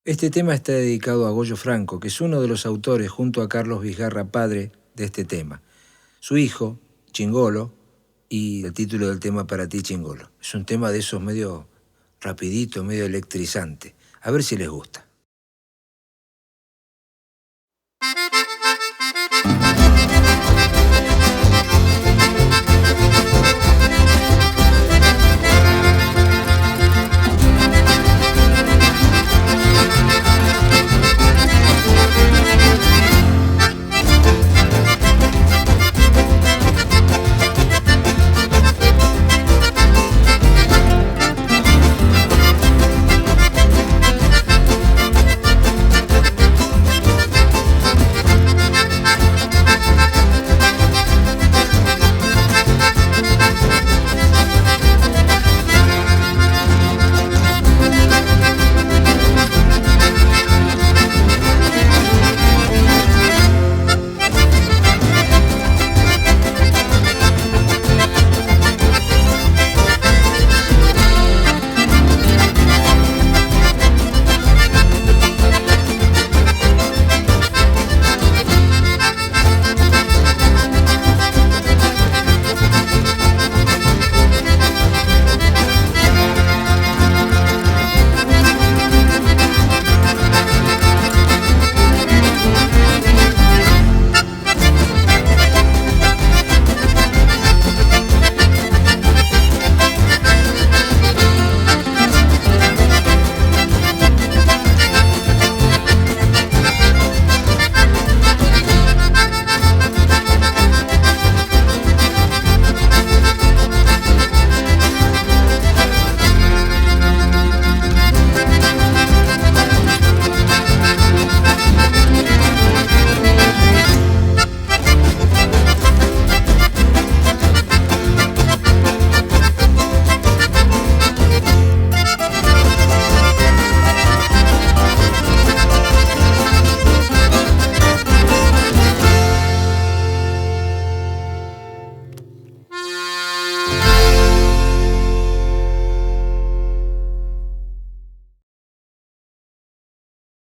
Este tema está dedicado a Goyo Franco, que es uno de los autores, junto a Carlos Vizgarra, padre de este tema. Su hijo, Chingolo, y el título del tema Para ti, Chingolo. Es un tema de esos medio rapidito, medio electrizante. A ver si les gusta.